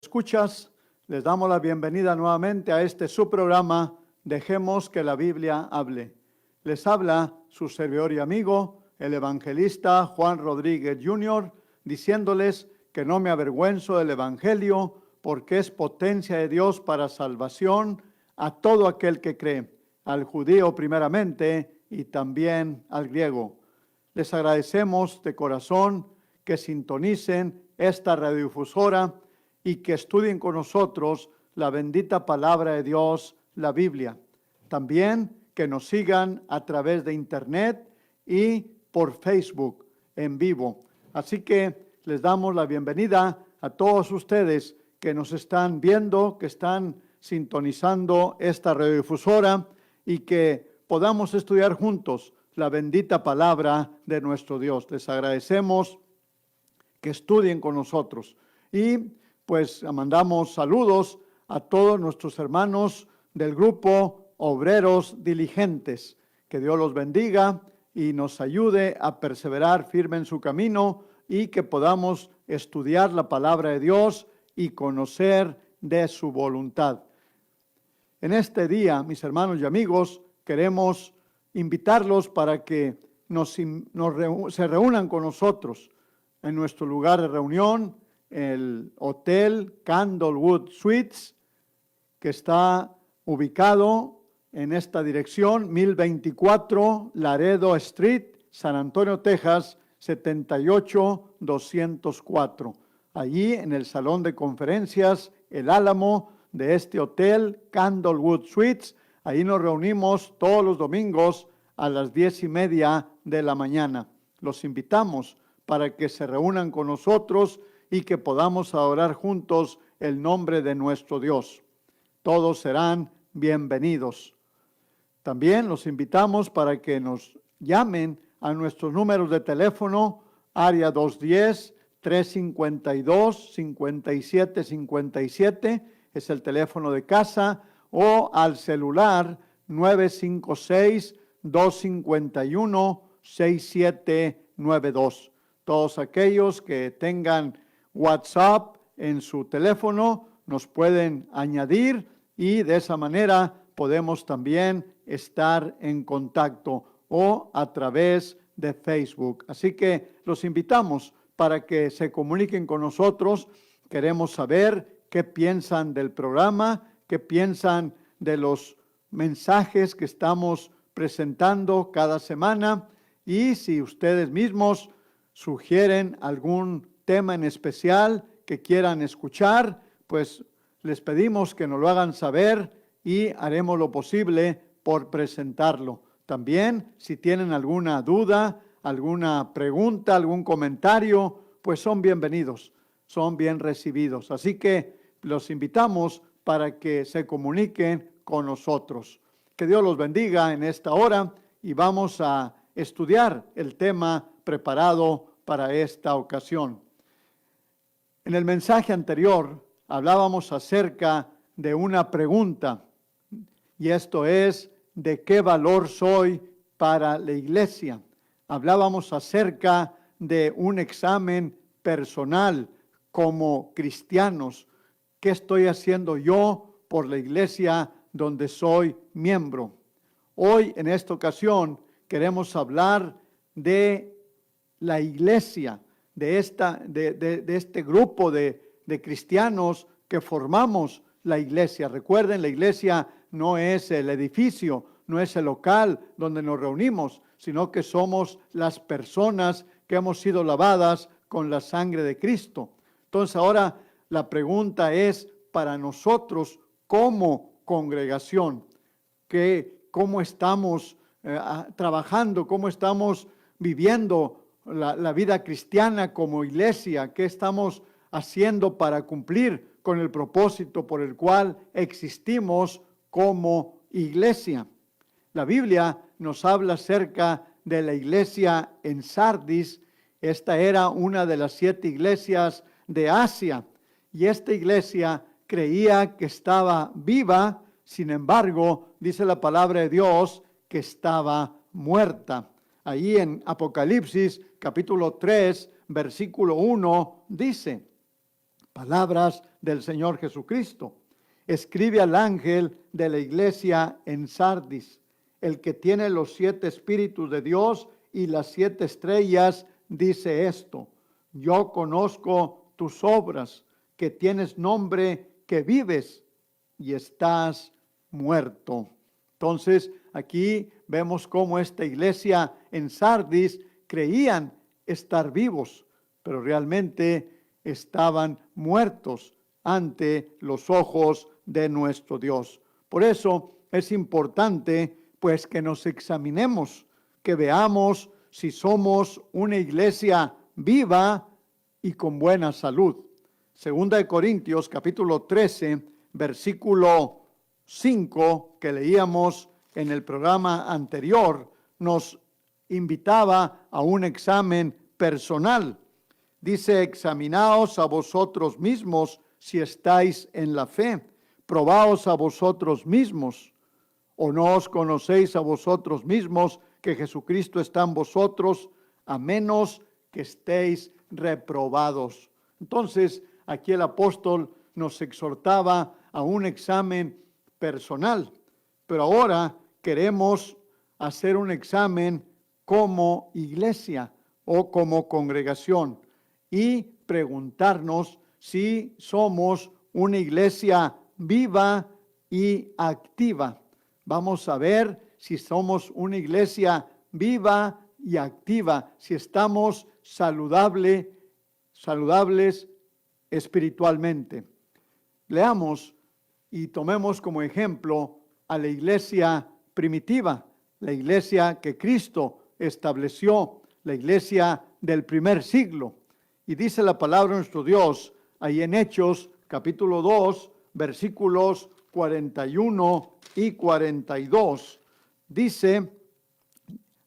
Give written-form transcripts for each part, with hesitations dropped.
Escuchas, les damos la bienvenida nuevamente a este su programa, Dejemos que la Biblia hable. Les habla su servidor y amigo, el evangelista Juan Rodríguez Jr., diciéndoles que no me avergüenzo del Evangelio, porque es potencia de Dios para salvación a todo aquel que cree, al judío primeramente y también al griego. Les agradecemos de corazón que sintonicen esta radiodifusora y que estudien con nosotros la bendita palabra de Dios, la Biblia. También que nos sigan a través de internet y por Facebook en vivo. Así que les damos la bienvenida a todos ustedes que nos están viendo, que están sintonizando esta radiodifusora y que podamos estudiar juntos la bendita palabra de nuestro Dios. Les agradecemos que estudien con nosotros y pues mandamos saludos a todos nuestros hermanos del grupo Obreros Diligentes. Que Dios los bendiga y nos ayude a perseverar firme en su camino y que podamos estudiar la palabra de Dios y conocer de su voluntad. En este día, mis hermanos y amigos, queremos invitarlos para que se reúnan con nosotros en nuestro lugar de reunión, el Hotel Candlewood Suites, que está ubicado en esta dirección, 1024 Laredo Street, San Antonio, Texas, 78204. Allí en el Salón de Conferencias El Álamo de este Hotel Candlewood Suites. Ahí nos reunimos todos los domingos a las 10:30 de la mañana. Los invitamos para que se reúnan con nosotros y que podamos adorar juntos el nombre de nuestro Dios. Todos serán bienvenidos. También los invitamos para que nos llamen a nuestros números de teléfono, área 210-352-5757, es el teléfono de casa, o al celular 956-251-6792. Todos aquellos que tengan WhatsApp en su teléfono nos pueden añadir y de esa manera podemos también estar en contacto o a través de Facebook. Así que los invitamos para que se comuniquen con nosotros. Queremos saber qué piensan del programa, qué piensan de los mensajes que estamos presentando cada semana y si ustedes mismos sugieren algún tema en especial que quieran escuchar, pues les pedimos que nos lo hagan saber y haremos lo posible por presentarlo. También, si tienen alguna duda, alguna pregunta, algún comentario, pues son bienvenidos, son bien recibidos. Así que los invitamos para que se comuniquen con nosotros. Que Dios los bendiga en esta hora y vamos a estudiar el tema preparado para esta ocasión. En el mensaje anterior hablábamos acerca de una pregunta y esto es: ¿de qué valor soy para la iglesia? Hablábamos acerca de un examen personal como cristianos. ¿Qué estoy haciendo yo por la iglesia donde soy miembro? Hoy, en esta ocasión, queremos hablar de la iglesia, de este grupo de cristianos que formamos la iglesia. Recuerden, la iglesia no es el edificio, no es el local donde nos reunimos, sino que somos las personas que hemos sido lavadas con la sangre de Cristo. Entonces ahora la pregunta es para nosotros como congregación, cómo estamos trabajando, cómo estamos viviendo la vida cristiana como iglesia, qué estamos haciendo para cumplir con el propósito por el cual existimos como iglesia. La Biblia nos habla acerca de la iglesia en Sardis. Esta era una de las 7 iglesias de Asia y esta iglesia creía que estaba viva, sin embargo, dice la palabra de Dios que estaba muerta. Ahí en Apocalipsis capítulo 3, versículo 1 dice: Palabras del Señor Jesucristo. Escribe al ángel de la iglesia en Sardis, el que tiene los 7 espíritus de Dios y las 7 estrellas, dice esto: yo conozco tus obras, que tienes nombre, que vives y estás muerto. Entonces, aquí vemos cómo esta iglesia en Sardis creían estar vivos, pero realmente estaban muertos ante los ojos de nuestro Dios. Por eso es importante, pues, que nos examinemos, que veamos si somos una iglesia viva y con buena salud. Segunda de Corintios, capítulo 13, versículo 5, que leíamos en el programa anterior, nos invitaba a un examen personal. Dice: examinaos a vosotros mismos si estáis en la fe, probaos a vosotros mismos, o no os conocéis a vosotros mismos que Jesucristo está en vosotros, a menos que estéis reprobados. Entonces, aquí el apóstol nos exhortaba a un examen personal, pero ahora queremos hacer un examen como iglesia o como congregación y preguntarnos si somos una iglesia viva y activa. Vamos a ver si somos una iglesia viva y activa, si estamos saludables espiritualmente. Leamos y tomemos como ejemplo a la iglesia primitiva, la iglesia que Cristo estableció, la iglesia del primer siglo. Y dice la palabra de nuestro Dios, ahí en Hechos, capítulo 2, versículos 41 y 42. Dice: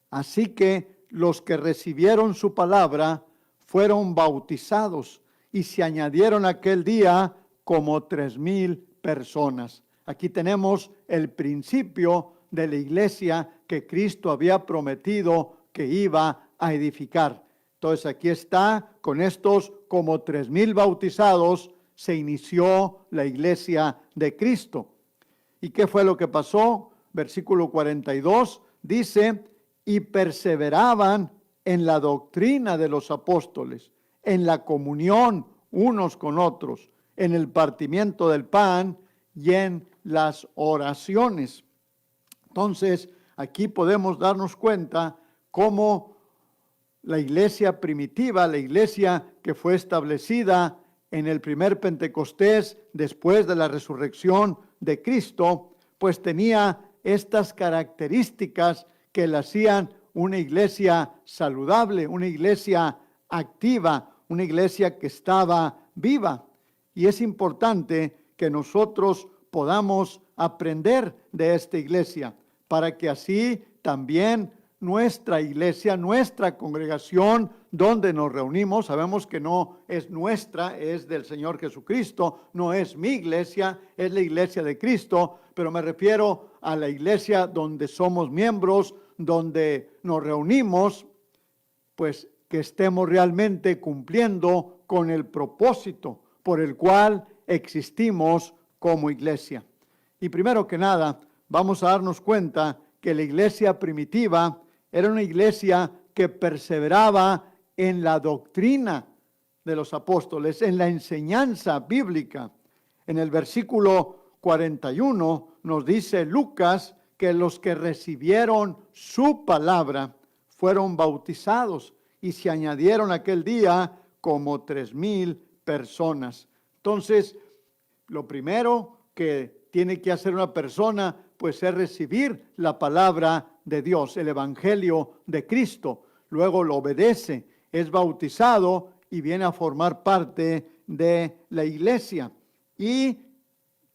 así que los que recibieron su palabra fueron bautizados, y se añadieron aquel día como 3,000 personas. Aquí tenemos el principio de la iglesia que Cristo había prometido que iba a edificar. Entonces aquí está, con estos como 3,000 bautizados, se inició la iglesia de Cristo. ¿Y qué fue lo que pasó? Versículo 42 dice: y perseveraban en la doctrina de los apóstoles, en la comunión unos con otros, en el partimiento del pan y en las oraciones. Entonces, aquí podemos darnos cuenta cómo la iglesia primitiva, la iglesia que fue establecida en el primer Pentecostés después de la resurrección de Cristo, pues tenía estas características que la hacían una iglesia saludable, una iglesia activa, una iglesia que estaba viva. Y es importante que nosotros podamos aprender de esta iglesia, para que así también nuestra iglesia, nuestra congregación donde nos reunimos, sabemos que no es nuestra, es del Señor Jesucristo, no es mi iglesia, es la iglesia de Cristo, pero me refiero a la iglesia donde somos miembros, donde nos reunimos, pues que estemos realmente cumpliendo con el propósito por el cual existimos como iglesia. Y primero que nada, vamos a darnos cuenta que la iglesia primitiva era una iglesia que perseveraba en la doctrina de los apóstoles, en la enseñanza bíblica. En el versículo 41 nos dice Lucas que los que recibieron su palabra fueron bautizados y se añadieron aquel día como 3,000 personas. Entonces, lo primero que tiene que hacer una persona, pues, es recibir la palabra de Dios, el evangelio de Cristo. Luego lo obedece, es bautizado y viene a formar parte de la iglesia. Y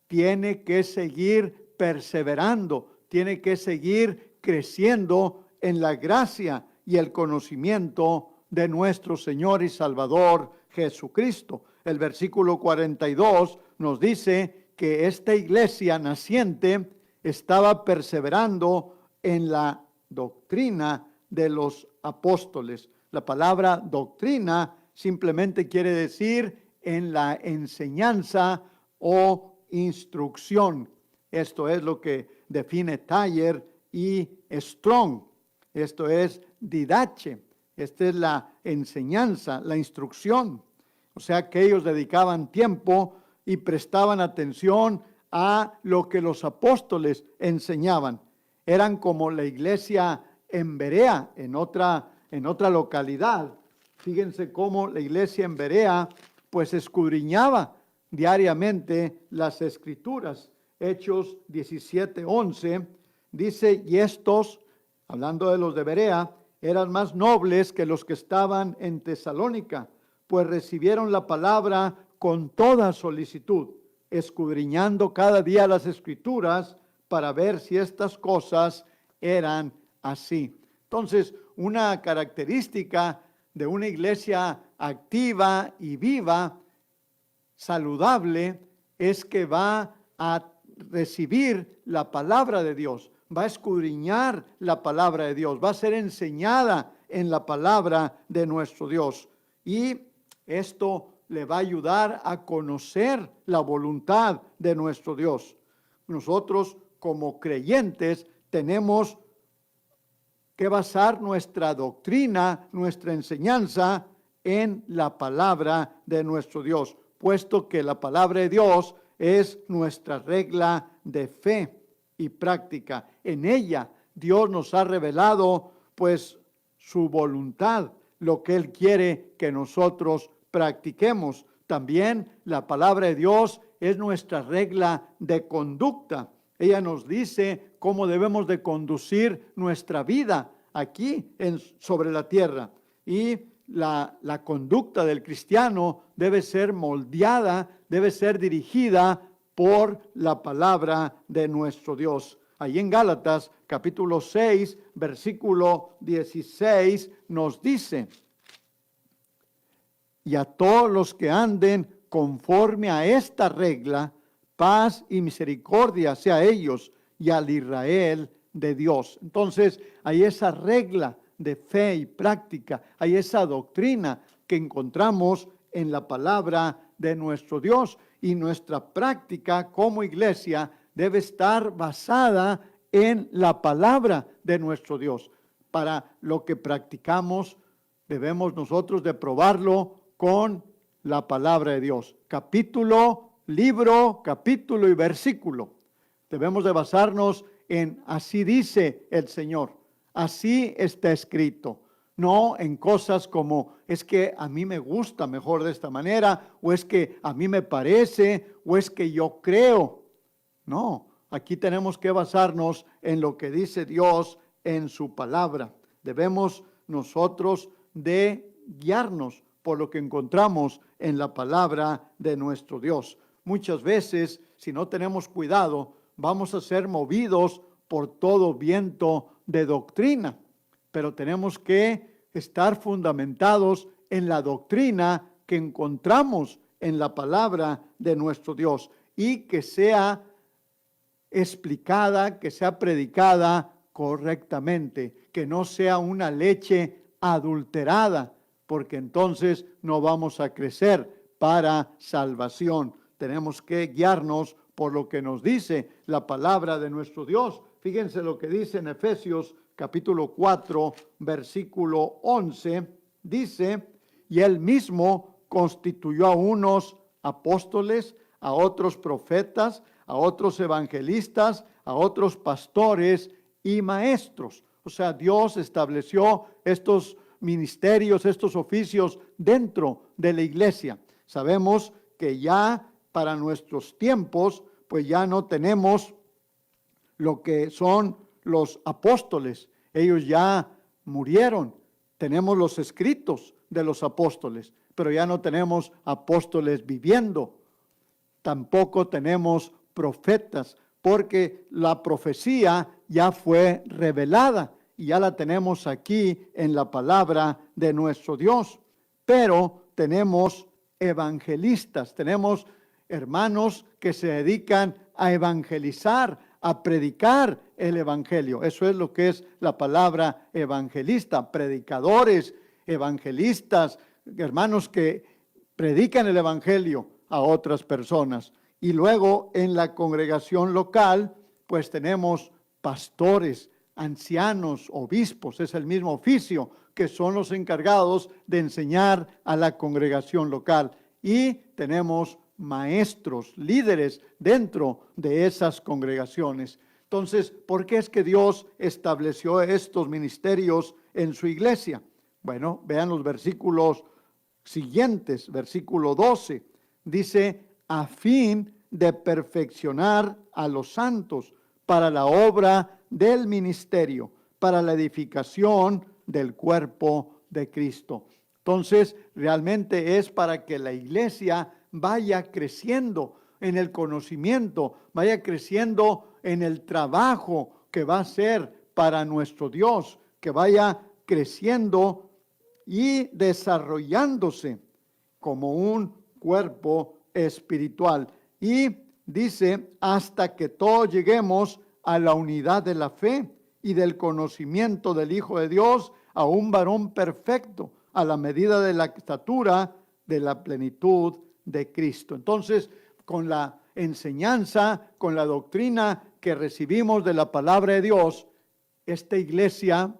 tiene que seguir perseverando, tiene que seguir creciendo en la gracia y el conocimiento de nuestro Señor y Salvador Jesucristo. El versículo 42 nos dice que esta iglesia naciente estaba perseverando en la doctrina de los apóstoles. La palabra doctrina simplemente quiere decir en la enseñanza o instrucción. Esto es lo que define Thayer y Strong. Esto es didache. Esta es la enseñanza, la instrucción. O sea que ellos dedicaban tiempo y prestaban atención a lo que los apóstoles enseñaban. Eran como la iglesia en Berea, en otra localidad. Fíjense cómo la iglesia en Berea pues escudriñaba diariamente las escrituras. Hechos 17:11 dice, y estos, hablando de los de Berea, eran más nobles que los que estaban en Tesalónica, pues recibieron la palabra con toda solicitud, escudriñando cada día las escrituras para ver si estas cosas eran así. Entonces, una característica de una iglesia activa y viva, saludable, es que va a recibir la palabra de Dios, va a escudriñar la palabra de Dios, va a ser enseñada en la palabra de nuestro Dios. Y esto le va a ayudar a conocer la voluntad de nuestro Dios. Nosotros, como creyentes, tenemos que basar nuestra doctrina, nuestra enseñanza en la palabra de nuestro Dios, puesto que la palabra de Dios es nuestra regla de fe y práctica. En ella Dios nos ha revelado pues su voluntad, lo que Él quiere que nosotros practiquemos. También la palabra de Dios es nuestra regla de conducta. Ella nos dice cómo debemos de conducir nuestra vida aquí sobre la tierra. Y la conducta del cristiano debe ser moldeada, debe ser dirigida por la palabra de nuestro Dios. Ahí en Gálatas capítulo 6, versículo 16 nos dice, y a todos los que anden conforme a esta regla, paz y misericordia sea a ellos y al Israel de Dios. Entonces, hay esa regla de fe y práctica, hay esa doctrina que encontramos en la palabra de nuestro Dios, y nuestra práctica como iglesia debe estar basada en la palabra de nuestro Dios. Para lo que practicamos, debemos nosotros de probarlo con la palabra de Dios. Capítulo, libro, capítulo y versículo. Debemos de basarnos en así dice el Señor, así está escrito. No en cosas como es que a mí me gusta mejor de esta manera, o es que a mí me parece, o es que yo creo. No, aquí tenemos que basarnos en lo que dice Dios en su palabra. Debemos nosotros de guiarnos por lo que encontramos en la palabra de nuestro Dios. Muchas veces, si no tenemos cuidado, vamos a ser movidos por todo viento de doctrina, pero tenemos que estar fundamentados en la doctrina que encontramos en la palabra de nuestro Dios y que sea explicada, que sea predicada correctamente, que no sea una leche adulterada, porque entonces no vamos a crecer para salvación. Tenemos que guiarnos por lo que nos dice la palabra de nuestro Dios. Fíjense lo que dice en Efesios capítulo 4, versículo 11, dice, y Él mismo constituyó a unos apóstoles, a otros profetas, a otros evangelistas, a otros pastores y maestros. O sea, Dios estableció estos ministerios, estos oficios dentro de la iglesia. Sabemos que ya para nuestros tiempos, pues ya no tenemos lo que son los apóstoles. Ellos ya murieron. Tenemos los escritos de los apóstoles, pero ya no tenemos apóstoles viviendo. Tampoco tenemos profetas, porque la profecía ya fue revelada y ya la tenemos aquí en la palabra de nuestro Dios. Pero tenemos evangelistas, tenemos hermanos que se dedican a evangelizar, a predicar el evangelio. Eso es lo que es la palabra evangelista, predicadores, evangelistas, hermanos que predican el evangelio a otras personas. Y luego en la congregación local, pues tenemos pastores, ancianos, obispos, es el mismo oficio, que son los encargados de enseñar a la congregación local. Y tenemos maestros, líderes dentro de esas congregaciones. Entonces, ¿por qué es que Dios estableció estos ministerios en su iglesia? Bueno, vean los versículos siguientes. Versículo 12 dice: a fin de perfeccionar a los santos para la obra del ministerio, para la edificación del cuerpo de Cristo. Entonces, realmente es para que la iglesia vaya creciendo en el conocimiento, vaya creciendo en el trabajo que va a ser para nuestro Dios, que vaya creciendo y desarrollándose como un cuerpo espiritual. Y dice, hasta que todos lleguemos a la unidad de la fe y del conocimiento del Hijo de Dios, a un varón perfecto, a la medida de la estatura de la plenitud de Cristo. Entonces, con la enseñanza, con la doctrina que recibimos de la palabra de Dios, esta iglesia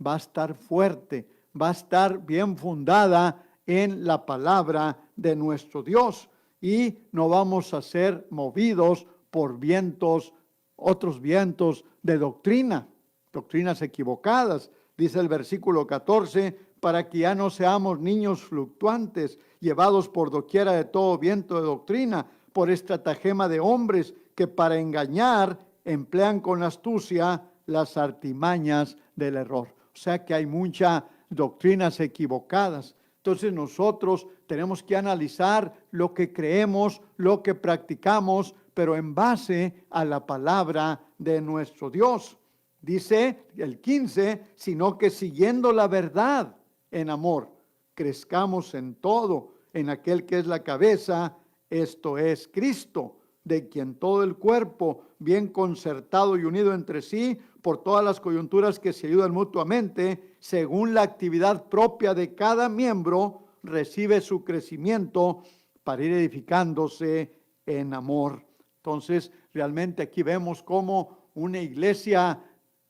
va a estar fuerte, va a estar bien fundada en la palabra de nuestro Dios, y no vamos a ser movidos por vientos, otros vientos de doctrinas equivocadas. Dice el versículo 14, para que ya no seamos niños fluctuantes, llevados por doquiera de todo viento de doctrina, por estratagema de hombres que para engañar emplean con astucia las artimañas del error. O sea que hay muchas doctrinas equivocadas. Entonces nosotros tenemos que analizar lo que creemos, lo que practicamos, pero en base a la palabra de nuestro Dios. Dice el 15, sino que siguiendo la verdad en amor, crezcamos en todo, en aquel que es la cabeza, esto es Cristo, de quien todo el cuerpo, bien concertado y unido entre sí, por todas las coyunturas que se ayudan mutuamente, según la actividad propia de cada miembro, recibe su crecimiento para ir edificándose en amor. Entonces, realmente aquí vemos cómo una iglesia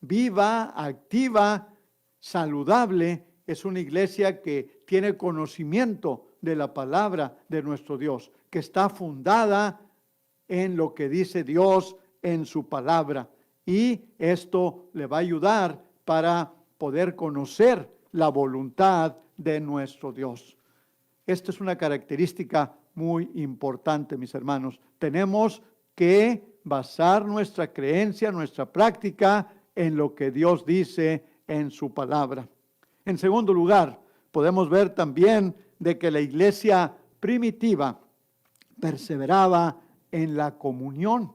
viva, activa, saludable, es una iglesia que tiene conocimiento de la palabra de nuestro Dios, que está fundada en lo que dice Dios en su palabra. Y esto le va a ayudar para poder conocer la voluntad de nuestro Dios. Esta es una característica muy importante, mis hermanos. Tenemos que basar nuestra creencia, nuestra práctica en lo que Dios dice en su palabra. En segundo lugar, podemos ver también de que la iglesia primitiva perseveraba en la comunión,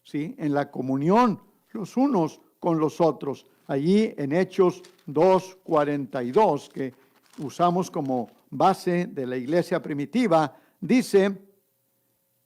¿sí? En la comunión los unos con los otros. Allí en Hechos 2:42, que usamos como base de la iglesia primitiva, dice,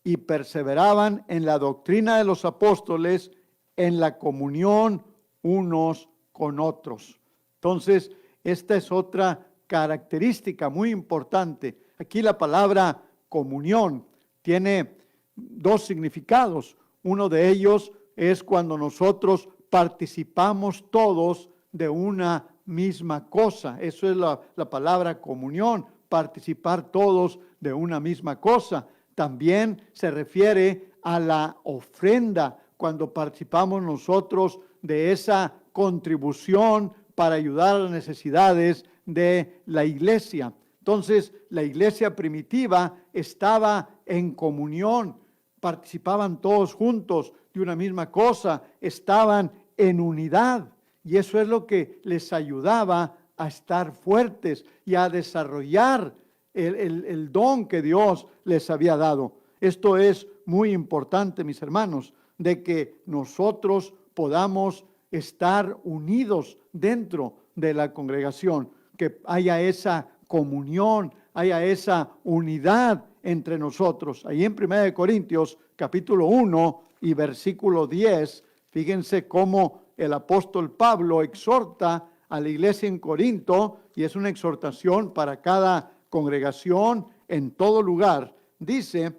y perseveraban en la doctrina de los apóstoles, en la comunión unos con otros. Entonces, esta es otra característica muy importante. Aquí la palabra comunión tiene dos significados. Uno de ellos es cuando nosotros participamos todos de una misma cosa. Eso es la palabra comunión, participar todos de una misma cosa. También se refiere a la ofrenda, cuando participamos nosotros de esa contribución para ayudar a las necesidades de la iglesia. Entonces, la iglesia primitiva estaba en comunión, participaban todos juntos de una misma cosa, estaban en unidad, y eso es lo que les ayudaba a estar fuertes y a desarrollar el don que Dios les había dado. Esto es muy importante, mis hermanos, de que nosotros podamos estar unidos dentro de la congregación, que haya esa comunión, haya esa unidad entre nosotros. Ahí en 1 Corintios capítulo 1 y versículo 10, fíjense cómo el apóstol Pablo exhorta a la iglesia en Corinto, y es una exhortación para cada congregación en todo lugar, dice: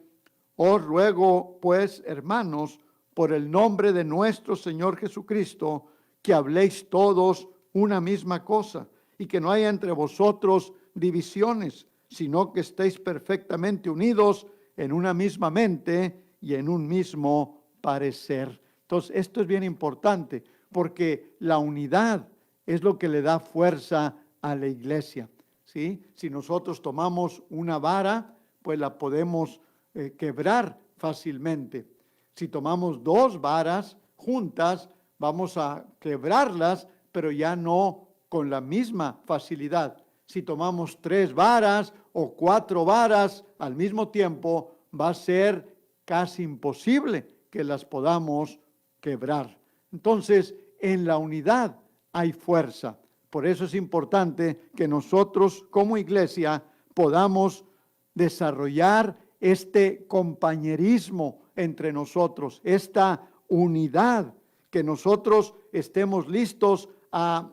os ruego pues, hermanos, por el nombre de nuestro Señor Jesucristo, que habléis todos una misma cosa, y que no haya entre vosotros divisiones, sino que estéis perfectamente unidos en una misma mente y en un mismo parecer. Entonces, esto es bien importante, porque la unidad es lo que le da fuerza a la iglesia, ¿sí? Si nosotros tomamos una vara, pues la podemos quebrar fácilmente. Si tomamos dos varas juntas, vamos a quebrarlas, pero ya no con la misma facilidad. Si tomamos 3 varas o 4 varas al mismo tiempo, va a ser casi imposible que las podamos quebrar. Entonces, en la unidad hay fuerza. Por eso es importante que nosotros como iglesia podamos desarrollar este compañerismo entre nosotros, esta unidad, que nosotros estemos listos a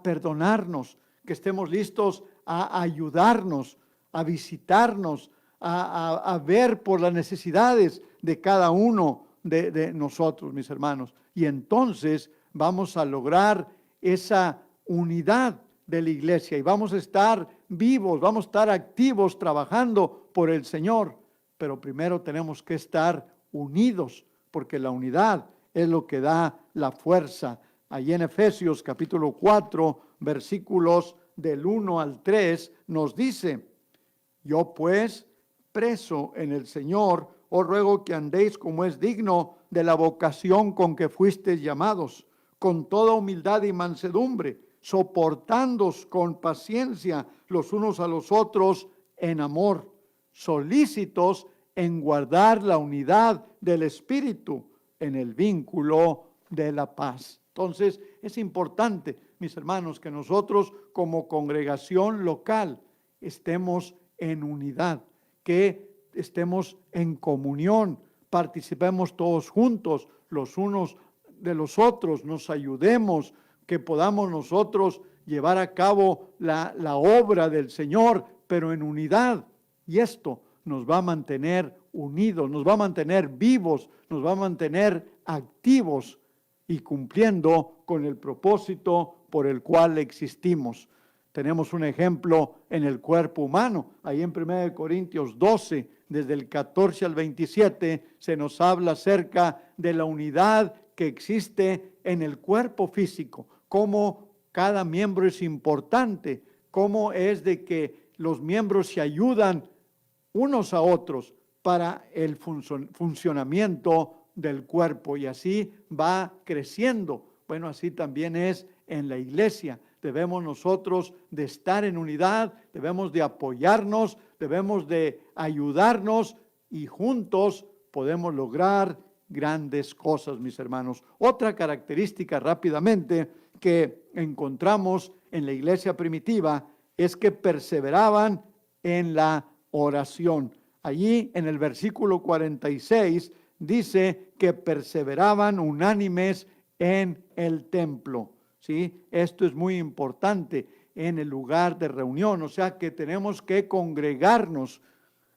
perdonarnos, que estemos listos a ayudarnos, a visitarnos, a ver por las necesidades de cada uno de nosotros, mis hermanos. Y entonces vamos a lograr esa unidad de la iglesia y vamos a estar vivos, vamos a estar activos trabajando por el Señor. Pero primero tenemos que estar unidos, porque la unidad es lo que da la fuerza. Allí en Efesios capítulo 4, versículos del 1 al 3, nos dice: yo pues, preso en el Señor, os ruego que andéis como es digno de la vocación con que fuisteis llamados, con toda humildad y mansedumbre, soportándoos con paciencia los unos a los otros en amor, solícitos en guardar la unidad del Espíritu en el vínculo de la paz. Entonces, es importante, mis hermanos, que nosotros como congregación local estemos en unidad, que estemos en comunión, participemos todos juntos, los unos de los otros, nos ayudemos, que podamos nosotros llevar a cabo la obra del Señor, pero en unidad. Y esto nos va a mantener unidos, nos va a mantener vivos, nos va a mantener activos y cumpliendo con el propósito por el cual existimos. Tenemos un ejemplo en el cuerpo humano. Ahí en 1 Corintios 12, desde el 14 al 27, se nos habla acerca de la unidad que existe en el cuerpo físico, cómo cada miembro es importante, cómo es de que los miembros se ayudan unos a otros para el funcionamiento del cuerpo, y así va creciendo. Bueno, así también es en la iglesia. Debemos nosotros de estar en unidad, debemos de apoyarnos, debemos de ayudarnos, y juntos podemos lograr grandes cosas, mis hermanos. Otra característica rápidamente que encontramos en la iglesia primitiva es que perseveraban en la oración. Allí en el versículo 46 dice que perseveraban unánimes en el templo. ¿Sí? Esto es muy importante en el lugar de reunión, o sea que tenemos que congregarnos.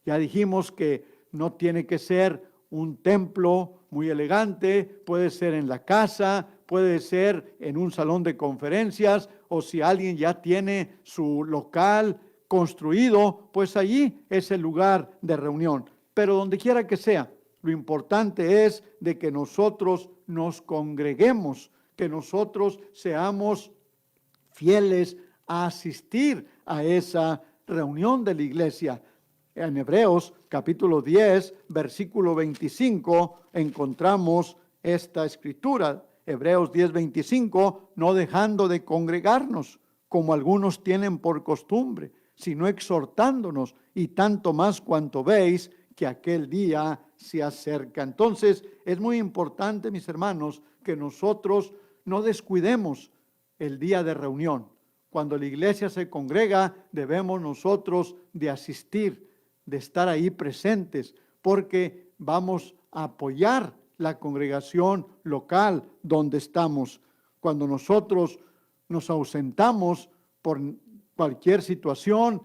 Ya dijimos que no tiene que ser un templo muy elegante, puede ser en la casa, puede ser en un salón de conferencias, o si alguien ya tiene su local construido, pues allí es el lugar de reunión. Pero donde quiera que sea, lo importante es de que nosotros nos congreguemos, que nosotros seamos fieles a asistir a esa reunión de la iglesia. En Hebreos capítulo 10, versículo 25, encontramos esta escritura. Hebreos 10, 25, no dejando de congregarnos, como algunos tienen por costumbre, sino exhortándonos, y tanto más cuanto veis que aquel día se acerca. Entonces, es muy importante, mis hermanos, que nosotros no descuidemos el día de reunión. Cuando la iglesia se congrega, debemos nosotros de asistir, de estar ahí presentes, porque vamos a apoyar la congregación local donde estamos. Cuando nosotros nos ausentamos por cualquier situación,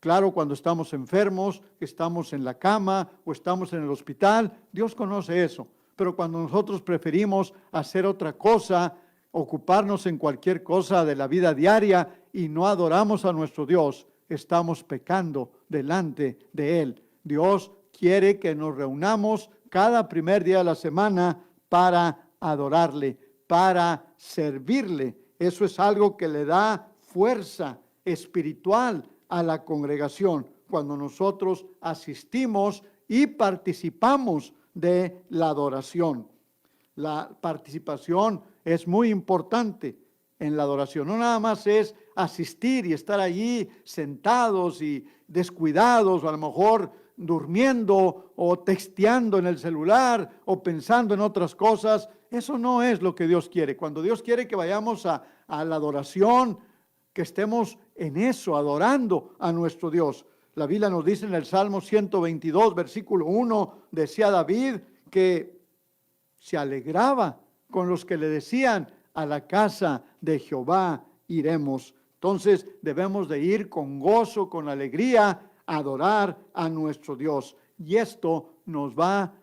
Claro, cuando estamos enfermos, estamos en la cama o estamos en el hospital, Dios conoce eso. Pero cuando nosotros preferimos hacer otra cosa, ocuparnos en cualquier cosa de la vida diaria y no adoramos a nuestro Dios, estamos pecando delante de Él. Dios quiere que nos reunamos cada primer día de la semana para adorarle, para servirle. Eso es algo que le da fuerza espiritual a la congregación cuando nosotros asistimos y participamos de la adoración. La participación es muy importante en la adoración. No nada más es asistir y estar allí sentados y descuidados, o a lo mejor durmiendo o texteando en el celular o pensando en otras cosas. Eso no es lo que Dios quiere. Cuando Dios quiere que vayamos a la adoración, que estemos en eso, adorando a nuestro Dios. La Biblia nos dice en el Salmo 122, versículo 1, decía David que se alegraba con los que le decían: a la casa de Jehová iremos. Entonces debemos de ir con gozo, con alegría, a adorar a nuestro Dios. Y esto nos va a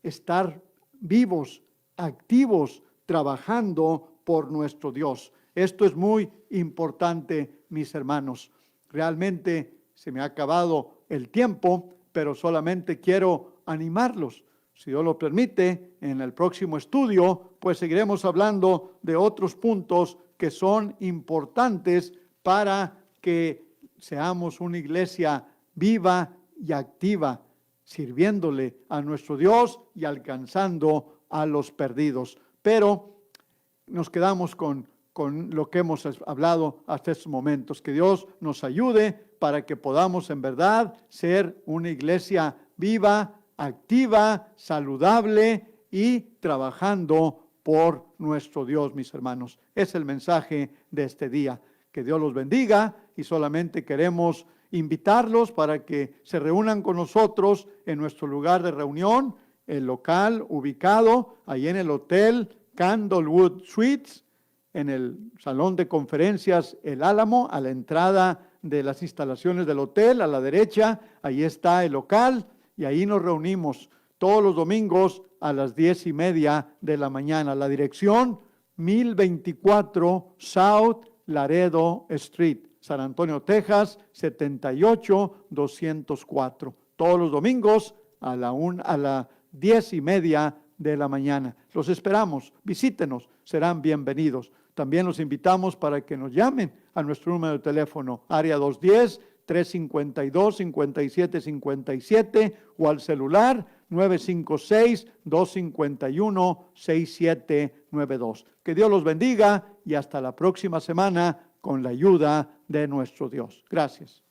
estar vivos, activos, trabajando por nuestro Dios. Esto es muy importante, mis hermanos. Realmente se me ha acabado el tiempo, pero solamente quiero animarlos. Si Dios lo permite, en el próximo estudio, pues seguiremos hablando de otros puntos que son importantes para que seamos una iglesia viva y activa, sirviéndole a nuestro Dios y alcanzando a los perdidos. Pero nos quedamos con lo que hemos hablado hasta estos momentos. Que Dios nos ayude para que podamos en verdad ser una iglesia viva, activa, saludable y trabajando por nuestro Dios, mis hermanos. Es el mensaje de este día. Que Dios los bendiga, y solamente queremos invitarlos para que se reúnan con nosotros en nuestro lugar de reunión, el local ubicado ahí en el Hotel Candlewood Suites, en el Salón de Conferencias El Álamo, a la entrada de las instalaciones del hotel, a la derecha. Ahí está el local, y ahí nos reunimos todos los domingos a las 10:30 de la mañana. La dirección, 1024 South Laredo Street, San Antonio, Texas, 78204. Todos los domingos a las 10:30 de la mañana. Los esperamos, visítenos, serán bienvenidos. También los invitamos para que nos llamen a nuestro número de teléfono, área 210-352-5757, o al celular 956-251-6792. Que Dios los bendiga y hasta la próxima semana con la ayuda de nuestro Dios. Gracias.